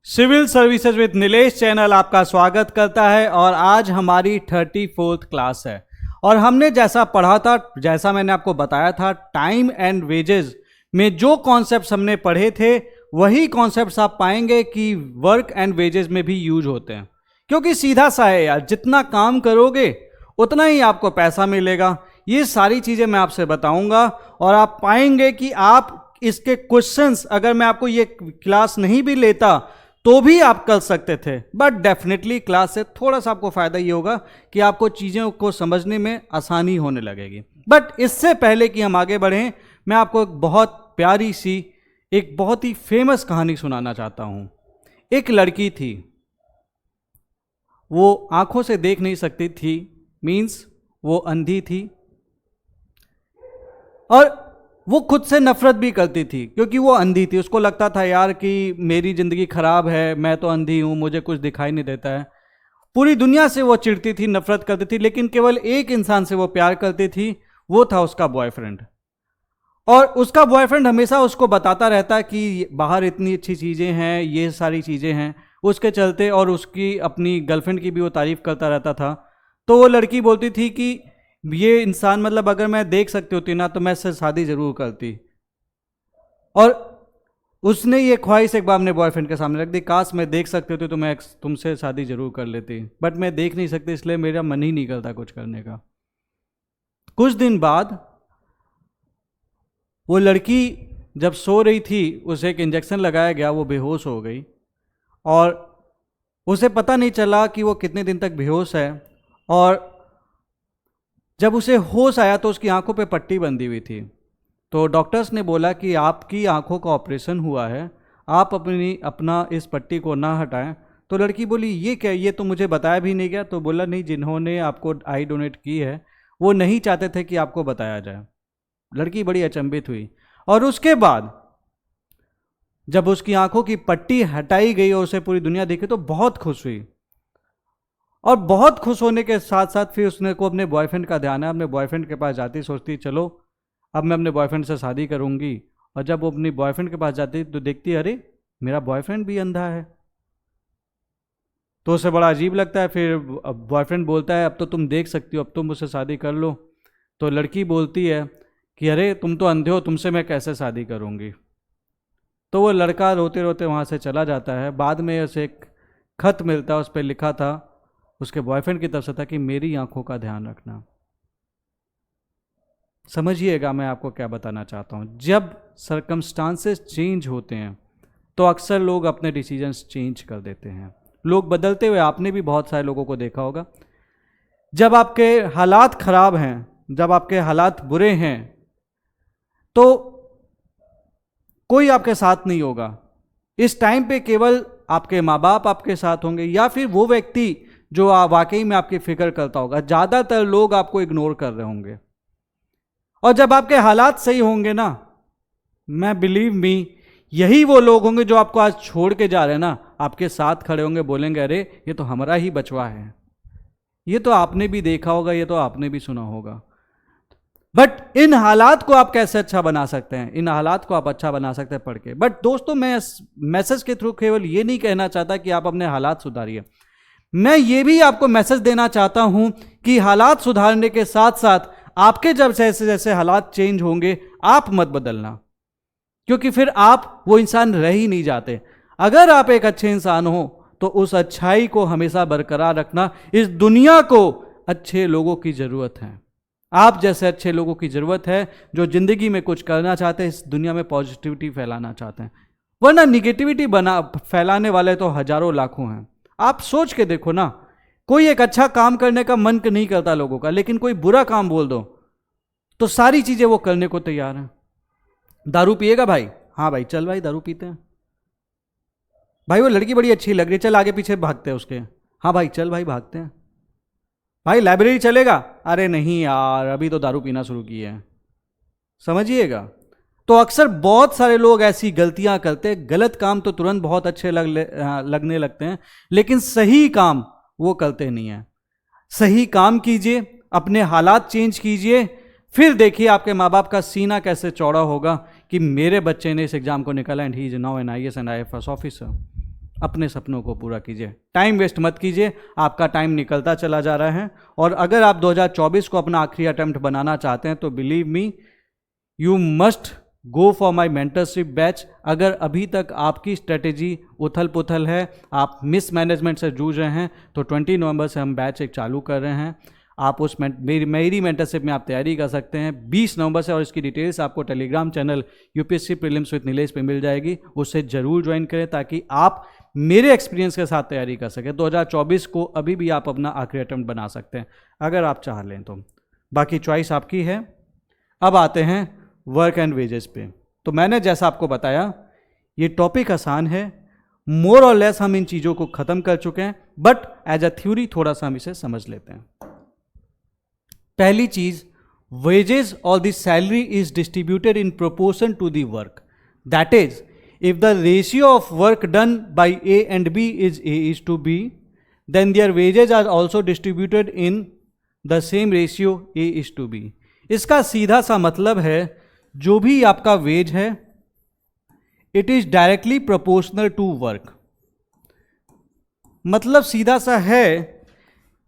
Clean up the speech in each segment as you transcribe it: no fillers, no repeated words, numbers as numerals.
Civil services with Nilesh channel आपका स्वागत करता है और आज हमारी 34th क्लास है। और हमने जैसा पढ़ा था, जैसा मैंने आपको बताया था, टाइम एंड वेजेस में जो कॉन्सेप्ट्स हमने पढ़े थे वही कॉन्सेप्ट्स आप पाएंगे कि वर्क एंड वेजेस में भी यूज होते हैं। क्योंकि सीधा सा है यार, जितना काम करोगे उतना ही आपको पैसा मिलेगा। ये सारी चीज़ें मैं आपसे बताऊंगा और आप पाएंगे कि आप इसके क्वेश्चंस, अगर मैं आपको ये क्लास नहीं भी लेता तो भी आप कर सकते थे, बट डेफिनेटली क्लास से थोड़ा सा आपको फायदा ये होगा कि आपको चीज़ों को समझने में आसानी होने लगेगी। बट इससे पहले कि हम आगे बढ़ें, मैं आपको एक बहुत प्यारी सी, एक बहुत ही फेमस कहानी सुनाना चाहता हूं। एक लड़की थी, वो आंखों से देख नहीं सकती थी, मीन्स वो अंधी थी, और वो खुद से नफरत भी करती थी क्योंकि वो अंधी थी। उसको लगता था यार कि मेरी ज़िंदगी ख़राब है, मैं तो अंधी हूँ, मुझे कुछ दिखाई नहीं देता है। पूरी दुनिया से वो चिढ़ती थी, नफरत करती थी, लेकिन केवल एक इंसान से वो प्यार करती थी, वो था उसका बॉयफ्रेंड। और उसका बॉयफ्रेंड हमेशा उसको बताता रहता कि बाहर इतनी अच्छी चीज़ें हैं, ये सारी चीज़ें हैं उसके चलते, और उसकी अपनी गर्लफ्रेंड की भी वो तारीफ़ करता रहता था। तो वो लड़की बोलती थी कि ये इंसान, मतलब अगर मैं देख सकती होती ना तो मैं इससे शादी जरूर करती। और उसने ये ख्वाहिश एक बार अपने बॉयफ्रेंड के सामने रख दी, काश मैं देख सकती होती तो मैं तुमसे शादी जरूर कर लेती, बट मैं देख नहीं सकती, इसलिए मेरा मन ही नहीं करता कुछ करने का। कुछ दिन बाद वो लड़की जब सो रही थी, उसे एक इंजेक्शन लगाया गया, वो बेहोश हो गई और उसे पता नहीं चला कि वो कितने दिन तक बेहोश है। और जब उसे होश आया तो उसकी आंखों पे पट्टी बंधी हुई थी। तो डॉक्टर्स ने बोला कि आपकी आंखों का ऑपरेशन हुआ है, आप अपना इस पट्टी को ना हटाएं। तो लड़की बोली ये क्या, ये तो मुझे बताया भी नहीं गया। तो बोला नहीं, जिन्होंने आपको आई डोनेट की है वो नहीं चाहते थे कि आपको बताया जाए। लड़की बड़ी अचंभित हुई और उसके बाद जब उसकी आंखों की पट्टी हटाई गई और उसे पूरी दुनिया देखी तो बहुत खुश हुई। और बहुत खुश होने के साथ साथ फिर उसने को अपने बॉयफ्रेंड का ध्यान है, अपने बॉयफ्रेंड के पास जाती, सोचती चलो अब मैं अपने बॉयफ्रेंड से शादी करूंगी। और जब वो अपनी बॉयफ्रेंड के पास जाती तो देखती अरे मेरा बॉयफ्रेंड भी अंधा है। तो उसे बड़ा अजीब लगता है। फिर बॉयफ्रेंड बोलता है अब तो तुम देख सकती हो, अब तुम मुझसे शादी कर लो। तो लड़की बोलती है कि अरे तुम तो अंधे हो, तुमसे मैं कैसे शादी करूंगी। तो वो लड़का रोते रोते वहाँ से चला जाता है। बाद में उसे एक खत मिलता है, उस पर लिखा था, उसके बॉयफ्रेंड की तरफ से था कि मेरी आंखों का ध्यान रखना। समझिएगा मैं आपको क्या बताना चाहता हूँ। जब सर्कमस्टांसेस चेंज होते हैं तो अक्सर लोग अपने डिसीजंस चेंज कर देते हैं। लोग बदलते हुए आपने भी बहुत सारे लोगों को देखा होगा। जब आपके हालात खराब हैं, जब आपके हालात बुरे हैं, तो कोई आपके साथ नहीं होगा। इस टाइम पे केवल आपके माँ बाप आपके साथ होंगे या फिर वो व्यक्ति जो वाकई में आपकी फिक्र करता होगा। ज़्यादातर लोग आपको इग्नोर कर रहे होंगे। और जब आपके हालात सही होंगे ना, मैं बिलीव मी, यही वो लोग होंगे जो आपको आज छोड़ के जा रहे हैं ना, आपके साथ खड़े होंगे, बोलेंगे अरे ये तो हमारा ही बचवा है। ये तो आपने भी देखा होगा, ये तो आपने भी सुना होगा। बट इन हालात को आप कैसे अच्छा बना सकते हैं? इन हालात को आप अच्छा बना सकते हैं पढ़ के। बट दोस्तों, मैं मैसेज के थ्रू केवल ये नहीं कहना चाहता कि आप अपने हालात सुधारिए। मैं ये भी आपको मैसेज देना चाहता हूं कि हालात सुधारने के साथ साथ आपके जब जैसे जैसे हालात चेंज होंगे, आप मत बदलना, क्योंकि फिर आप वो इंसान रह ही नहीं जाते। अगर आप एक अच्छे इंसान हो तो उस अच्छाई को हमेशा बरकरार रखना। इस दुनिया को अच्छे लोगों की जरूरत है। आप जैसे अच्छे लोगों की जरूरत है जो जिंदगी में कुछ करना चाहते हैं, इस दुनिया में पॉजिटिविटी फैलाना चाहते हैं। वरना निगेटिविटी फैलाने वाले तो हजारों लाखों हैं। आप सोच के देखो ना, कोई एक अच्छा काम करने का मन नहीं करता लोगों का, लेकिन कोई बुरा काम बोल दो तो सारी चीजें वो करने को तैयार हैं। दारू पिएगा भाई? हाँ भाई, चल भाई दारू पीते हैं। भाई वो लड़की बड़ी अच्छी लग रही है, चल आगे पीछे भागते हैं उसके। हाँ भाई चल भाई, भागते हैं। भाई लाइब्रेरी चलेगा? अरे नहीं यार, अभी तो दारू पीना शुरू की है। समझिएगा। तो अक्सर बहुत सारे लोग ऐसी गलतियां करते हैं। गलत काम तो तुरंत बहुत अच्छे लगने लगते हैं, लेकिन सही काम वो करते नहीं है। सही काम कीजिए, अपने हालात चेंज कीजिए, फिर देखिए आपके माँ बाप का सीना कैसे चौड़ा होगा कि मेरे बच्चे ने इस एग्जाम को निकाला and he is now an IAS and IFS officer. अपने सपनों को पूरा कीजिए, टाइम वेस्ट मत कीजिए, आपका टाइम निकलता चला जा रहा है। और अगर आप 2024 को अपना आखिरी अटेम्प्ट बनाना चाहते हैं तो believe me, you must go for my mentorship batch. अगर अभी तक आपकी स्ट्रेटेजी उथल पुथल है, आप मिसमैनेजमेंट से जूझ रहे हैं, तो 20 नवंबर से हम बैच एक चालू कर रहे हैं। आप उस मेरी मेंटरशिप में आप तैयारी कर सकते हैं 20 नवंबर से, और इसकी डिटेल्स आपको Telegram channel UPSC prelims with Nilesh पे मिल जाएगी, उससे ज़रूर ज्वाइन करें ताकि आप मेरे एक्सपीरियंस के साथ तैयारी कर सकें। 2024 को अभी भी आप अपना आखिरी अटेम्प्ट बना सकते हैं अगर आप चाह लें तो, बाकी चॉइस आपकी है। अब आते हैं वर्क एंड वेजेस पे। तो मैंने जैसा आपको बताया ये टॉपिक आसान है, मोर और लेस हम इन चीज़ों को ख़त्म कर चुके हैं, बट एज अ थ्योरी थोड़ा सा हम इसे समझ लेते हैं। पहली चीज, वेजेस और the salary is distributed in proportion to the work, that is if the ratio of work done by A and B is A is to B, then their wages are also distributed in the same ratio A is to B. इसका सीधा सा मतलब है जो भी आपका wage है it is directly proportional to work. मतलब सीधा सा है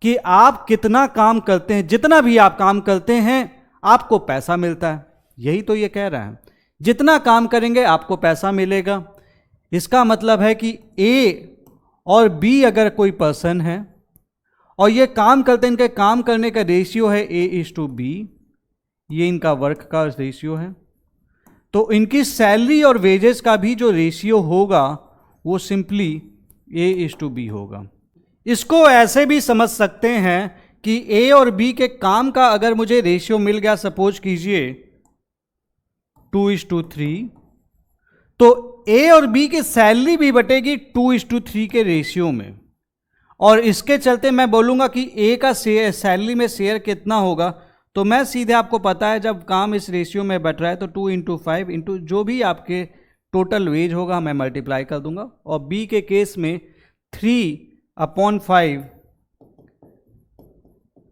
कि आप कितना काम करते हैं, जितना भी आप काम करते हैं आपको पैसा मिलता है, यही तो ये कह रहा है, जितना काम करेंगे आपको पैसा मिलेगा। इसका मतलब है कि ए और बी अगर कोई पर्सन है और ये काम करते हैं, इनके काम करने का रेशियो है ए इज टू बी, ये इनका वर्क का रेशियो है, तो इनकी सैलरी और वेजेस का भी जो रेशियो होगा वो simply A is to B होगा। इसको ऐसे भी समझ सकते हैं कि ए और बी के काम का अगर मुझे रेशियो मिल गया, सपोज कीजिए 2:3, तो ए और बी की सैलरी भी बटेगी 2:3 के रेशियो में। और इसके चलते मैं बोलूंगा कि ए का सैलरी में शेयर कितना होगा, तो मैं सीधे, आपको पता है जब काम इस रेशियो में बट रहा है तो 2 × 5 इंटू जो भी आपके टोटल वेज होगा मैं मल्टीप्लाई कर दूंगा, और बी के केस में 3/5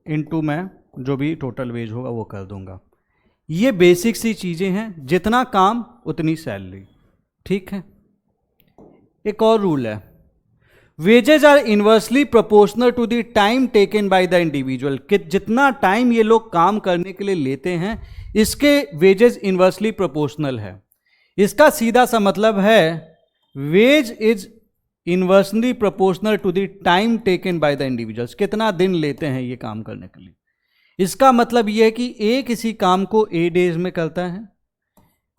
इंटू मैं जो भी टोटल वेज होगा वो कर दूंगा। ये बेसिक सी चीज़ें हैं, जितना काम उतनी सैलरी, ठीक है। एक और रूल है, wages are inversely proportional to the time taken by the individual, कि जितना टाइम ये लोग काम करने के लिए लेते हैं इसके वेजेज इनवर्सली प्रोपोर्शनल है। इसका सीधा सा मतलब है wage is inversely proportional to the time taken by the individuals, कितना दिन लेते हैं ये काम करने के लिए। इसका मतलब यह है कि ए किसी काम को ए डेज में करता है,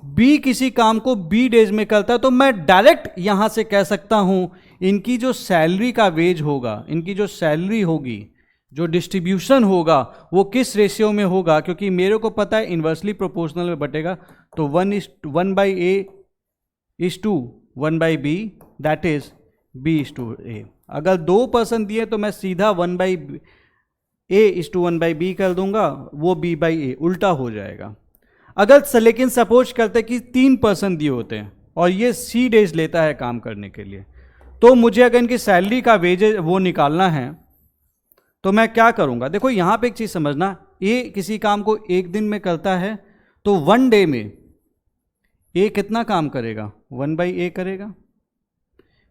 बी किसी काम को बी डेज में करता है, तो मैं डायरेक्ट यहां से कह सकता हूं इनकी जो सैलरी का वेज होगा, इनकी जो सैलरी होगी, जो डिस्ट्रीब्यूशन होगा वो किस रेशियो में होगा, क्योंकि मेरे को पता है इन्वर्सली प्रोपोर्शनल में बटेगा, तो 1/A/1/B, दैट इज B/A। अगर 2 पर्सन दिए तो मैं सीधा 1/A/1/B कर दूंगा, वो B/A उल्टा हो जाएगा। अगर लेकिन सपोज करते कि 3 पर्सन दिए होते हैं और ये C डेज लेता है काम करने के लिए, तो मुझे अगर इनकी सैलरी का वेजेज वो निकालना है तो मैं क्या करूंगा। देखो यहां पे एक चीज समझना, ए किसी काम को 1 दिन में करता है तो 1 डे में ए कितना काम करेगा, 1/A करेगा।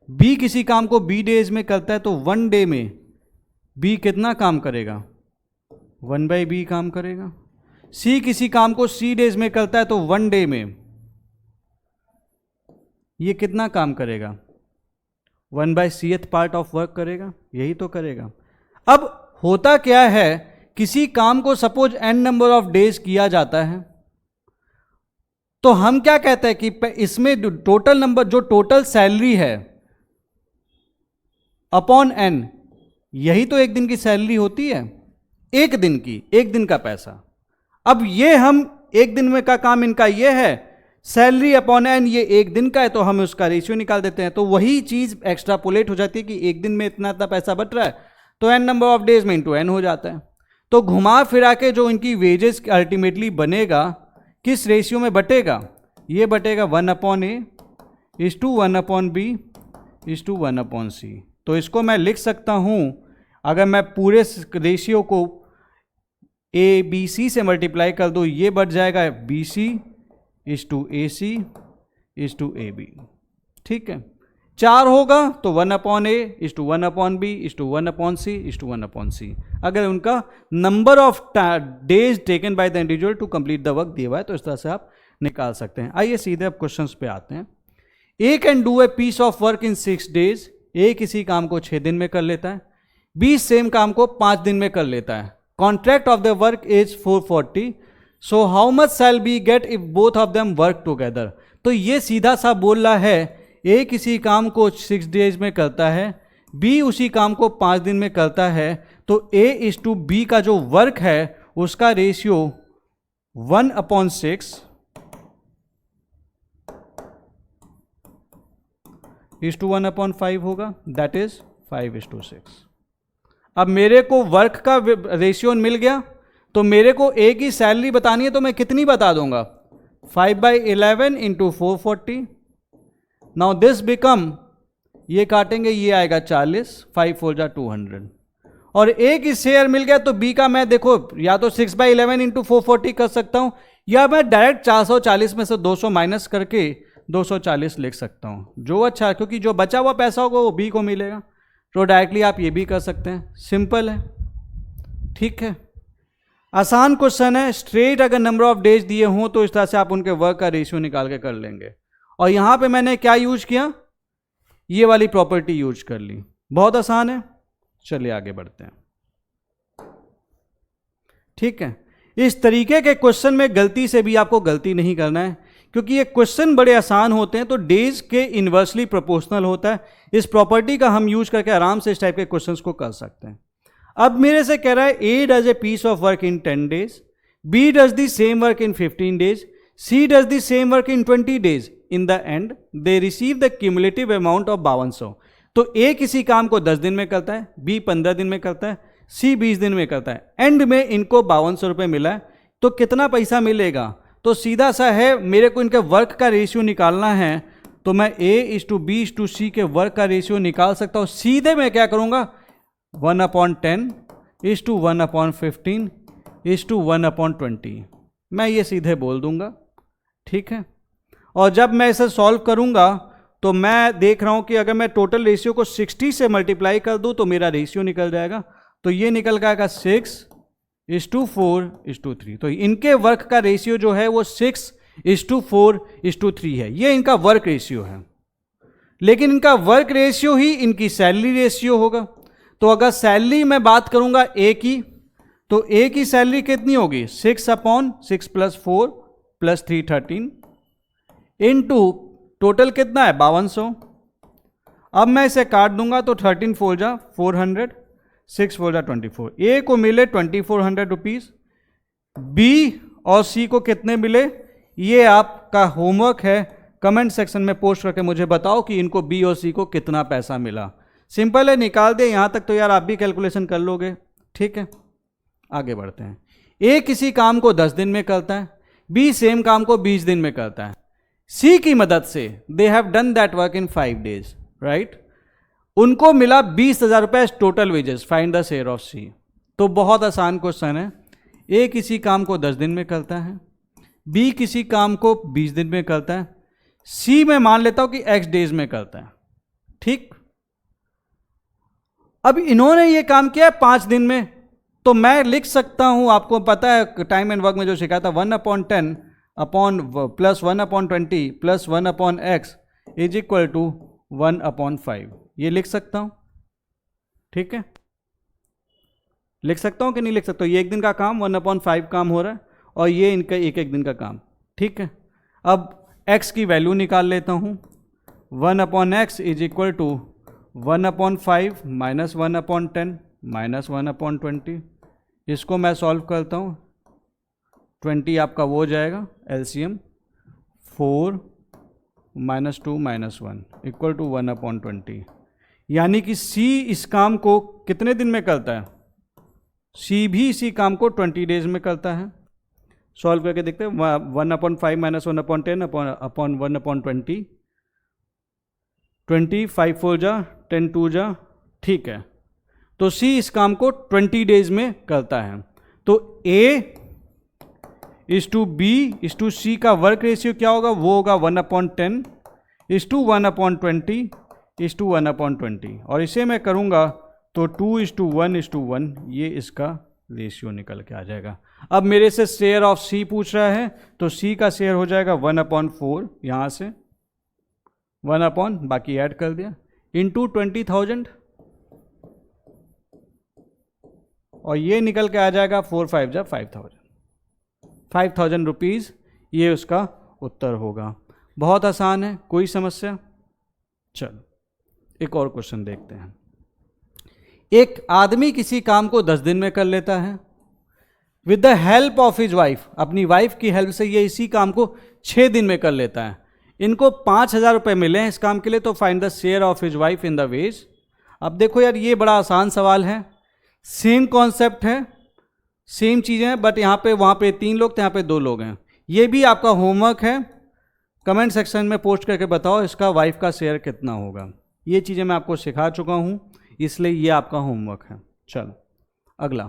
बी किसी काम को B डेज में करता है तो 1 डे में B कितना काम करेगा, 1/B काम करेगा। C किसी काम को C डेज में करता है तो 1 डे में ये कितना काम करेगा, 1/C पार्ट ऑफ वर्क करेगा, यही तो करेगा। अब होता क्या है, किसी काम को suppose n number of days किया जाता है, तो हम क्या कहते हैं कि इसमें टोटल नंबर, जो टोटल सैलरी है अपॉन n, यही तो 1 दिन की सैलरी होती है, 1 दिन की, 1 दिन का पैसा। अब ये हम 1 दिन में का काम इनका ये है, सैलरी अपॉन n, ये 1 दिन का है, तो हम उसका रेशियो निकाल देते हैं, तो वही चीज एक्स्ट्रापोलेट हो जाती है कि 1 दिन में इतना इतना पैसा बच रहा है, तो n नंबर ऑफ डेज में इंटू n हो जाता है। तो घुमा फिरा के जो इनकी वेजेस अल्टीमेटली बनेगा किस रेशियो में बटेगा, ये बटेगा 1/A/1/B/1/C। तो इसको मैं लिख सकता हूं, अगर मैं पूरे रेशियो को ABC से मल्टीप्लाई कर दूं, ये बढ़ जाएगा BC/AC/AB। ठीक है, 4 होगा तो 1/a/1/b/1/c/1/c, अगर उनका number of days taken by the individual to complete the work दिया हुआ है तो इस तरह से आप निकाल सकते हैं। आइए सीधे अब क्वेश्चंस पे आते हैं। A can do a piece of work in 6 days, A किसी काम को 6 दिन में कर लेता है, बी सेम काम को 5 दिन में कर लेता है। Contract of the work is 440, so how much shall be get if both of them work together. तो ये सीधा सा बोल रहा है ए किसी काम को 6 days में करता है, बी उसी काम को 5 दिन में करता है, तो A/B का जो वर्क है उसका रेशियो 1/6/1/5 होगा, दैट इज 5/6। अब मेरे को वर्क का रेशियो मिल गया, तो मेरे को ए की सैलरी बतानी है, तो मैं कितनी बता दूंगा, 5/11 × 440। नाउ दिस बिकम, ये काटेंगे ये आएगा 40, 5 4 जा 200, और ए की शेयर मिल गया, तो बी का मैं देखो या तो 6/11 × 440 कर सकता हूं, या मैं डायरेक्ट 440 में से 200 माइनस करके 240 लिख सकता हूं, जो अच्छा, क्योंकि जो बचा हुआ पैसा होगा वो बी को मिलेगा, तो डायरेक्टली आप ये भी कर सकते हैं, सिंपल है, ठीक है, आसान क्वेश्चन है। स्ट्रेट अगर नंबर ऑफ डेज दिए हों तो इस तरह से आप उनके वर्क का रेशियो निकाल के कर लेंगे। और यहां पे मैंने क्या यूज किया, ये वाली प्रॉपर्टी यूज कर ली, बहुत आसान है। चलिए आगे बढ़ते हैं, ठीक है। इस तरीके के क्वेश्चन में गलती से भी आपको गलती नहीं करना है, क्योंकि ये क्वेश्चन बड़े आसान होते हैं, तो डेज के इन्वर्सली प्रोपोर्शनल होता है। इस प्रॉपर्टी का हम यूज करके आराम से इस टाइप के क्वेश्चंस को कर सकते हैं। अब मेरे से कह रहा है A does a piece of work in 10 days, B does the same work in 15 days, C does the same work in 20 days, in the end they receive the cumulative amount of 5200। तो ए किसी काम को 10 दिन में करता है, B 15 दिन में करता है, सी 20 दिन में करता है, एंड में इनको 5200 रुपये मिला है, तो कितना पैसा मिलेगा, तो सीधा सा है, मेरे को इनके वर्क का रेशियो निकालना है, तो मैं A/B/C के वर्क का रेशियो निकाल सकता हूँ। सीधे मैं क्या करूँगा, 1/10/1/15/1/20, मैं ये सीधे बोल दूंगा, ठीक है। और जब मैं इसे सॉल्व करूंगा तो मैं देख रहा हूं कि अगर मैं टोटल रेशियो को 60 से मल्टीप्लाई कर दूं तो मेरा रेशियो निकल जाएगा, तो ये निकल जाएगा 6:4:3। तो इनके वर्क का रेशियो जो है वो 6:4:3 है, ये इनका वर्क रेशियो है। लेकिन इनका वर्क रेशियो ही इनकी सैलरी रेशियो होगा। तो अगर सैलरी में बात करूंगा ए की, तो ए की सैलरी कितनी होगी, 6/6 + 4 + 3 13 इनटू टोटल कितना है 5200। अब मैं इसे काट दूंगा तो 13 4 जा 400, 6 4 जा 24। ए को मिले 2400 रुपीज, बी और सी को कितने मिले, ये आपका होमवर्क है, कमेंट सेक्शन में पोस्ट करके मुझे बताओ कि इनको बी और सी को कितना पैसा मिला। सिंपल है, निकाल दे, यहां तक तो यार आप भी कैलकुलेशन कर लोगे, ठीक है। आगे बढ़ते हैं। ए किसी काम को 10 दिन में करता है, बी सेम काम को 20 दिन में करता है, सी की मदद से they have done that work in 5 days, right. उनको मिला 20,000 रुपए total wages, find the share of C. तो बहुत आसान क्वेश्चन है, ए किसी काम को 10 दिन में करता है, बी किसी काम को 20 दिन में करता है, सी में मान लेता हूं कि x डेज में करता है, ठीक। अब इन्होंने ये काम किया है 5 दिन में, तो मैं लिख सकता हूं, आपको पता है टाइम एंड वर्क में जो सिखाया था, 1/10 + 1/20 + 1/x इज इक्वल टू 1/5, ये लिख सकता हूं, ठीक है। लिख सकता हूं कि नहीं लिख सकता हूं, ये एक दिन का काम 1/5 काम हो रहा है, और ये इनका एक एक दिन का काम, ठीक है। अब x की वैल्यू निकाल लेता हूं, 1/x इज इक्वल टू 1/5 - 1/10 - 1/20। इसको मैं सॉल्व करता हूं, 20 आपका वो हो जाएगा एलसीएम, 4 - 2 - 1 इक्वल टू 1/20। यानी कि सी इस काम को कितने दिन में करता है, सी भी इसी काम को 20 डेज में करता है। सॉल्व करके देखते हैं, 1/5 - 1/10 अपॉन 1/20, 20 5 4 जा 10 2 जा, ठीक है। तो सी इस काम को 20 डेज में करता है। तो A/B/C का वर्क रेशियो क्या होगा, वो होगा 1/10 = 1/20 1/20 और इसे मैं करूँगा तो 2:1:1 ये इसका रेशियो निकल के आ जाएगा। अब मेरे से शेयर ऑफ सी पूछ रहा है तो सी का शेयर हो जाएगा 1/4, यहाँ से 1 बाकी ऐड कर दिया इंटू 20,000 और ये निकल के आ जाएगा 4×5 5,000 रुपीज़, ये उसका उत्तर होगा। बहुत आसान है, कोई समस्या। चलो एक और क्वेश्चन देखते हैं। एक आदमी किसी काम को 10 दिन में कर लेता है with the help of his wife, अपनी वाइफ की हेल्प से ये इसी काम को 6 दिन में कर लेता है। इनको 5,000 रुपये मिले हैं इस काम के लिए, तो find the share of his wife in the ways. अब देखो यार, ये बड़ा आसान सवाल है, सेम कॉन्सेप्ट है, सेम चीज़ें हैं, बट यहाँ पे वहाँ पे 3 लोग थे, यहाँ पे 2 लोग हैं। ये भी आपका होमवर्क है, कमेंट सेक्शन में पोस्ट करके बताओ इसका वाइफ का शेयर कितना होगा। ये चीज़ें मैं आपको सिखा चुका हूँ, इसलिए ये आपका होमवर्क है। चलो अगला,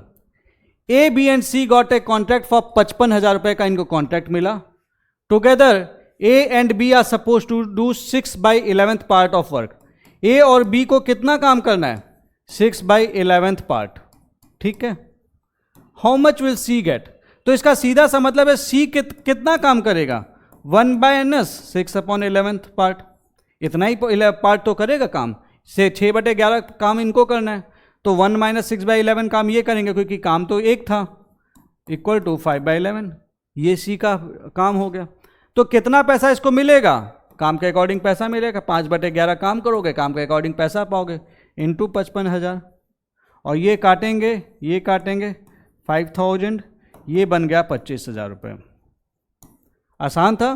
A B and C got a contract for 55,000 रुपये का इनको कॉन्ट्रैक्ट मिला। Together A and B are suppose to do 6/11 part of work. A और बी को कितना काम करना है? 6/11 पार्ट, ठीक है। How much will C get? तो इसका सीधा सा मतलब है सी कितना काम करेगा? 1/n 6/11 पार्ट, इतना ही पार्ट तो करेगा काम, से 6/11 काम इनको करना है, तो 1 - 6/11 काम ये करेंगे क्योंकि काम तो एक था, इक्वल टू 5/11, ये सी का काम हो गया। तो कितना पैसा इसको मिलेगा? काम के अकॉर्डिंग पैसा मिलेगा, 5/11 काम करोगे, काम के अकॉर्डिंग पैसा पाओगे, इंटू 55,000 और ये काटेंगे 5,000, ये बन गया 25,000 रुपये। आसान था।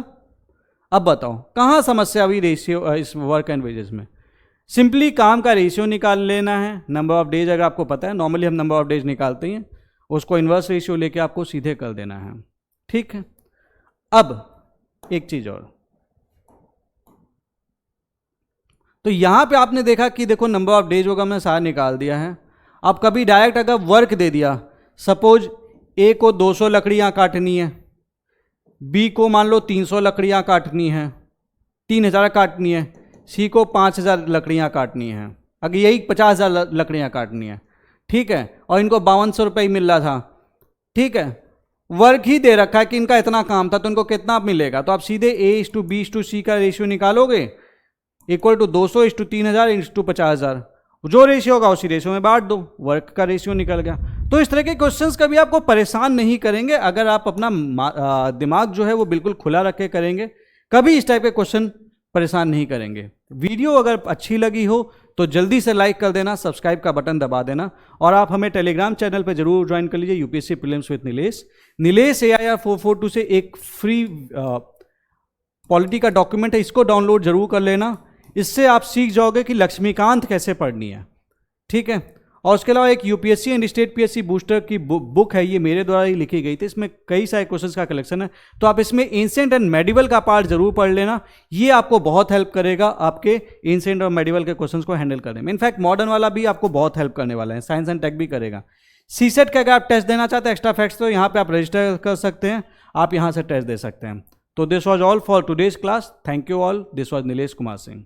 अब बताओ कहाँ समस्या हुई रेशियो इस वर्क एंड वेजेस में? सिंपली काम का रेशियो निकाल लेना है, नंबर ऑफ डेज अगर आपको पता है, नॉर्मली हम नंबर ऑफ डेज निकालते हैं, उसको इन्वर्स रेशियो लेके आपको सीधे कर देना है, ठीक है। अब एक चीज और, तो यहां पे आपने देखा कि देखो नंबर ऑफ डेज होगा, हमने सारा निकाल दिया है। अब कभी डायरेक्ट अगर वर्क दे दिया, सपोज ए को 200 लकड़ियां काटनी है, बी को मान लो 300 लकड़ियां काटनी है, 3,000 काटनी है, सी को 5,000 लकड़ियां काटनी है, अगर यही 50,000 लकड़ियां काटनी है, ठीक है, और इनको 5200 रुपये ही मिल रहा था, ठीक है। वर्क ही दे रखा है कि इनका इतना काम था, तो इनको कितना मिलेगा? तो आप सीधे A/B/C का रेशियो निकालोगे, इक्वल टू 200/3,000/50,000, जो रेशियो होगा उसी रेशियो में बांट दो, वर्क का रेशियो निकल गया। तो इस तरह के क्वेश्चंस कभी आपको परेशान नहीं करेंगे अगर आप अपना दिमाग जो है वो बिल्कुल खुला रख के करेंगे, कभी इस टाइप के क्वेश्चन परेशान नहीं करेंगे। वीडियो अगर अच्छी लगी हो तो जल्दी से लाइक कर देना, सब्सक्राइब का बटन दबा देना, और आप हमें टेलीग्राम चैनल पर जरूर ज्वाइन कर लीजिए, UPSC prelims with Nilesh AIR 442 से एक फ्री पॉलिटी का डॉक्यूमेंट है, इसको डाउनलोड जरूर कर लेना। इससे आप सीख जाओगे कि लक्ष्मीकांत कैसे पढ़नी है, ठीक है। और उसके अलावा एक UPSC and state PSC booster की बुक है, ये मेरे द्वारा ही लिखी गई थी, इसमें कई सारे क्वेश्चंस का कलेक्शन है, तो आप इसमें एंशिएंट एंड मेडिवल का पार्ट जरूर पढ़ लेना, ये आपको बहुत हेल्प करेगा आपके एंशिएंट और मेडिवल के क्वेश्चंस को हैंडल करने में। इनफैक्ट मॉडर्न वाला भी आपको बहुत हेल्प करने वाला है, साइंस एंड टेक भी करेगा। सीसेट का अगर आप टेस्ट देना चाहते हैं एक्स्ट्रा फैक्ट्स, तो यहाँ पे आप रजिस्टर कर सकते हैं, आप यहाँ से टेस्ट दे सकते हैं। तो this was all for today's class, thank you all, this was Nilesh Kumar Singh.